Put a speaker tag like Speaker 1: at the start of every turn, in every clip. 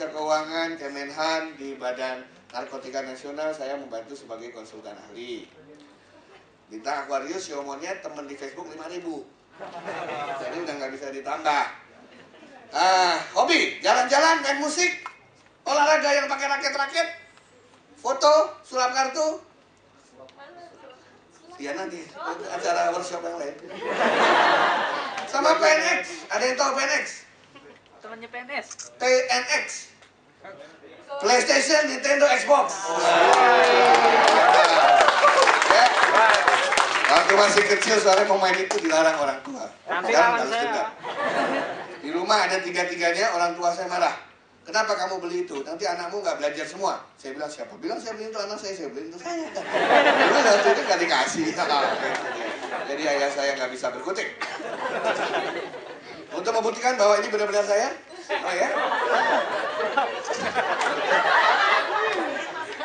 Speaker 1: Jasa Keuangan, Kemenhan, di Badan Narkotika Nasional saya membantu sebagai konsultan ahli. Bintang Aquarius, Show Monyet, temen di Facebook 5.000. Jadi udah nggak bisa ditambah. Hobi, jalan-jalan, main musik, olahraga yang pakai raket-raket, foto, sulap kartu. Iya nanti acara workshop yang lain. Sama PNX, ada yang tahu PNX?
Speaker 2: Temannya PNS.
Speaker 1: PNX, PlayStation, Nintendo, Xbox. Ya. Waktu masih kecil soalnya mau main itu dilarang orang tua.
Speaker 2: Nanti
Speaker 1: Dan
Speaker 2: lawan
Speaker 1: harus
Speaker 2: saya.
Speaker 1: dendam. Di rumah ada tiga-tiganya, orang tua saya marah. Kenapa kamu beli itu? Nanti anakmu nggak belajar semua. Saya bilang, siapa bilang saya beli itu anak saya beli itu saya. Dulu waktu itu nggak dikasih. Jadi ayah saya nggak bisa berkutik. Untuk membuktikan bahwa ini benar-benar saya, oh ya.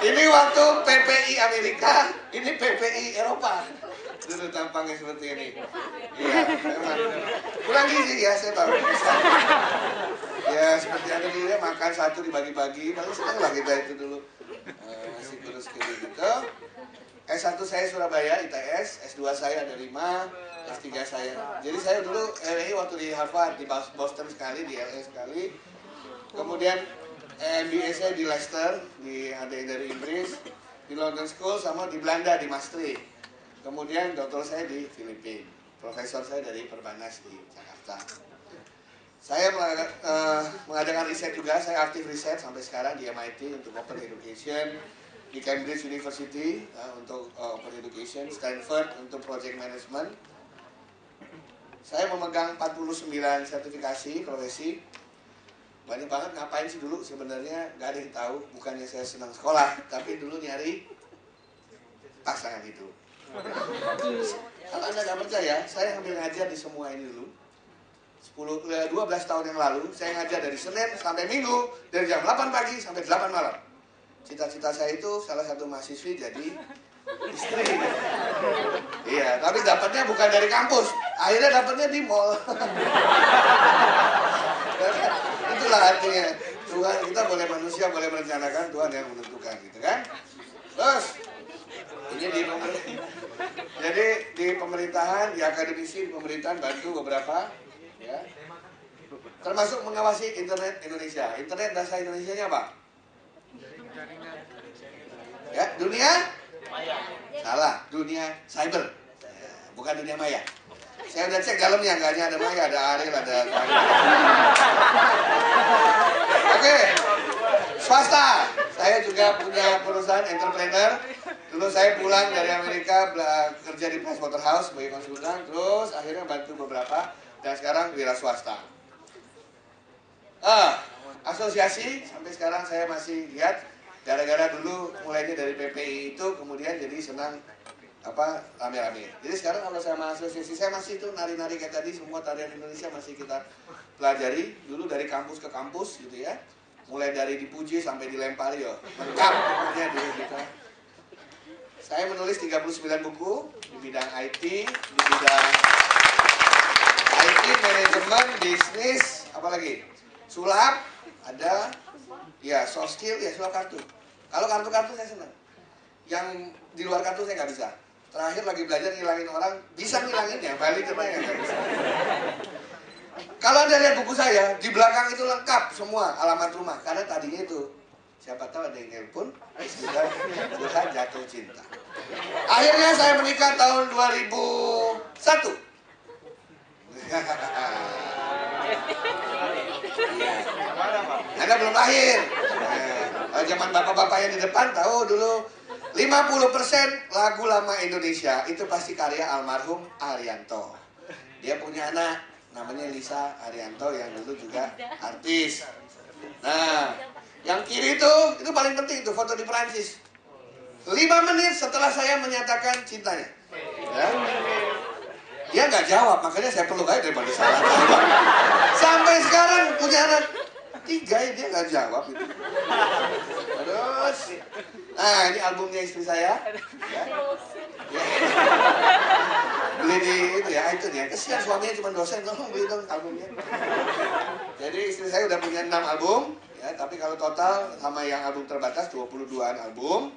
Speaker 1: Ini waktu PPI Amerika, ini PPI Eropa. Dulu tampangnya seperti ini. Iya, memang. Kurang gizi ya, saya tahu. Ya, seperti ada dulu makan satu dibagi-bagi. Paling senang lah kita itu dulu. Masih kurus kayak gitu. S1 saya Surabaya, ITS. S2 saya ada 5. S3 saya. Jadi saya dulu LA waktu di Harvard, di Boston sekali, di LA sekali. Kemudian MBA saya di Leicester, ada yang dari Inggris, di London School, sama di Belanda, di Maastricht. Kemudian doktor saya di Filipina, profesor saya dari Perbanas di Jakarta. Saya mengadakan riset juga, saya aktif riset sampai sekarang di MIT untuk Open Education, di Cambridge University untuk Open Education, Stanford untuk Project Management. Saya memegang 49 sertifikasi profesi. Banyak banget, ngapain sih dulu sebenarnya nggak ada yang tahu. Bukannya saya senang sekolah, tapi dulu nyari pasangan hidup. Kalau Anda nggak percaya, saya ambil ngajar di semua ini dulu. 12 tahun yang lalu, saya ngajar dari Senin sampai Minggu, dari jam 8 pagi sampai 8 malam. Cita-cita saya itu salah satu mahasiswi jadi istri. Iya, tapi dapatnya bukan dari kampus, akhirnya dapatnya di mall. Itulah artinya Tuhan, kita boleh manusia boleh merencanakan, Tuhan yang menentukan gitu kan. Terus ini jadi di pemerintahan, di akademisi, di pemerintahan bantu beberapa ya. Termasuk mengawasi internet Indonesia. Internet bahasa Indonesianya apa? Ya, dunia maya. Salah, dunia cyber. Ya, bukan dunia maya. Saya udah cek dalamnya, nggak hanya ada Maya, ada Ariel, ada Oke, swasta. Saya juga punya perusahaan entrepreneur. Dulu saya pulang dari Amerika kerja di Pricewaterhouse sebagai konsultan, terus akhirnya bantu beberapa, dan sekarang wira swasta. Asosiasi sampai sekarang saya masih lihat, gara-gara dulu mulainya dari PPI itu, kemudian jadi senang rame-rame. Jadi sekarang kalau saya masuk asosiasi, saya masih itu nari-nari kayak tadi, semua tarian Indonesia masih kita pelajari dulu dari kampus ke kampus gitu ya. Mulai dari dipuji sampai dilempari ya. Lengkap pokoknya dulu kita. Saya menulis 39 buku di bidang IT, di bidang IT, manajemen, bisnis, apalagi sulap, ada ya soft skill, ya sulap kartu. Kalau kartu-kartu saya senang. Yang di luar kartu saya nggak bisa. Terakhir lagi belajar ngilangin orang, bisa ngilanginnya, balik ke saya nggak bisa. Kalau Anda lihat buku saya, di belakang itu lengkap semua alamat rumah. Karena tadinya itu, siapa tahu ada yang nelpon, sudah jatuh cinta. Akhirnya saya menikah tahun 2001. Anda belum lahir. Zaman bapak-bapak yang di depan tahu dulu 50% lagu lama Indonesia itu pasti karya almarhum Arianto. Dia punya anak namanya Lisa Arianto yang dulu juga artis. Nah, yang kiri itu paling penting tuh, foto di Perancis. 5 menit setelah saya menyatakan cintanya. Ya. Dia nggak jawab, makanya saya peluk aja daripada salah jawab. Sampai sekarang punya anak 3 ya, dia nggak jawab itu. Terus, nah ini albumnya istri saya. Ya. Ya. Beli di itu ya, iTunes ya. Kesian suaminya cuma dosen, tolong beli dong albumnya. Jadi istri saya udah punya 6 album, ya, tapi kalau total sama yang album terbatas 22-an album.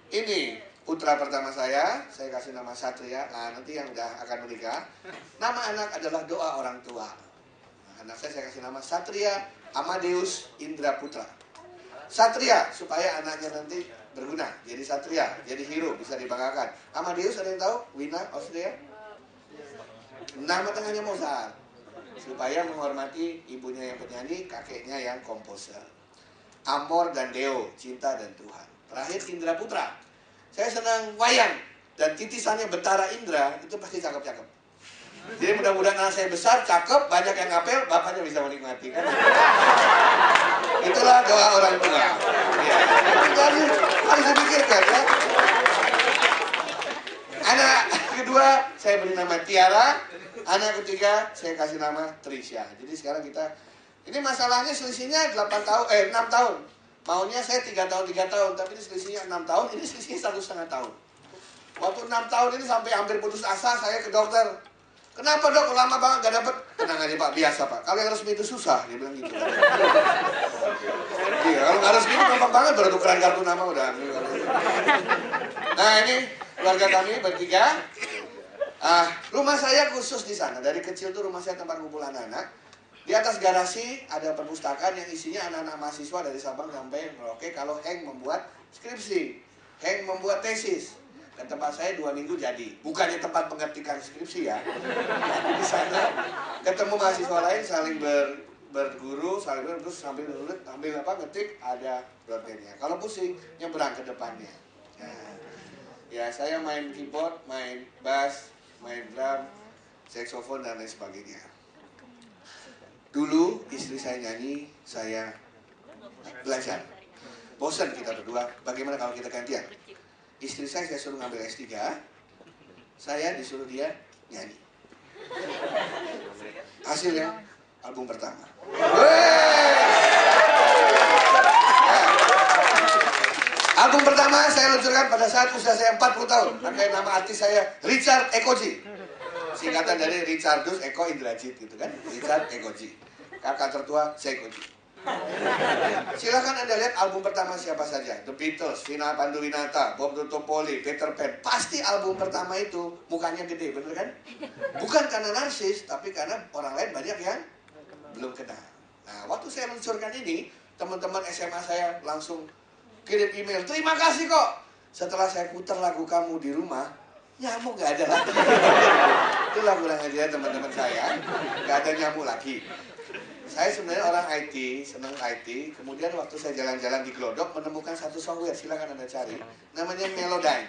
Speaker 1: Ini putra pertama saya kasih nama Satria. Nah, nanti yang udah akan menikah, nama anak adalah doa orang tua. Nah, anak saya kasih nama Satria Amadeus Indra Putra. Satria supaya anaknya nanti berguna, jadi satria, jadi hero, bisa dibanggakan. Amadeus ada yang tahu? Wina, Austria? Nama tengahnya Mozart, supaya menghormati ibunya yang penyanyi, kakeknya yang komposer. Amor dan Deo, cinta dan Tuhan. Terakhir Indra Putra. Saya senang wayang, dan titisannya Betara Indra, itu pasti cakep-cakep. Jadi mudah-mudahan anak saya besar, cakep, banyak yang ngapel, bapaknya bisa menikmati kan. Itulah doa orang tua. Ya, harus dipikirkan ya. Anak kedua saya beri nama Tiara, anak ketiga saya kasih nama Trisha. Jadi sekarang kita, ini masalahnya selisihnya 6 tahun. Maunya saya 3 tahun, tapi ini selisihnya 6 tahun, ini selisihnya 1,5 tahun. Waktu 6 tahun ini sampai hampir putus asa, saya ke dokter. Kenapa dok, lama banget gak dapet? Tenang aja pak, biasa pak. Kalau yang resmi itu susah, dia bilang gitu. Iya, kalau nggak resmi itu gampang banget, baru tukeran kartu nama udah. Nah ini keluarga kami bertiga. Rumah saya khusus di sana. Dari kecil tuh rumah saya tempat kumpul anak-anak. Di atas garasi ada perpustakaan yang isinya anak-anak mahasiswa dari Sabang sampai Merauke. Kalau Heng membuat skripsi, Heng membuat tesis. Dan tempat saya 2 minggu jadi. Bukannya tempat pengetikan skripsi ya. Di sana ketemu mahasiswa lain saling berguru, saling terus sambil ngetik ada broadbandnya. Kalau pusing nyebrang ke depannya. Nah, ya saya main keyboard, main bass, main drum, saxophone dan lain sebagainya. Dulu istri saya nyanyi, saya belajar. Bosan kita berdua, bagaimana kalau kita gantian? Istri saya suruh ngambil S3, saya disuruh dia nyanyi. Hasilnya album pertama. Album pertama saya luncurkan pada saat usia saya 40 tahun. Pakai nama artis saya Richard Ekoji. Singkatan dari Richardus Eko Indrajit gitu kan. Richard Ekoji. Kakak tertua saya Ekoji. Silakan Anda lihat album pertama siapa saja. The Beatles, Vina Panduwinata, Bob Tutupoli, Peter Pan. Pasti album pertama itu mukanya gede, bener kan? Bukan karena narsis, tapi karena orang lain banyak yang belum kenal. Nah, waktu saya meluncurkan ini, teman-teman SMA saya langsung kirim email, terima kasih kok. Setelah saya putar lagu kamu di rumah, nyamuk gak ada lagi. Itu lagu aja teman-teman saya, gak ada nyamuk lagi. Saya sebenarnya orang IT, senang IT. Kemudian waktu saya jalan-jalan di Glodok menemukan satu software, silakan Anda cari. Namanya Melodyne.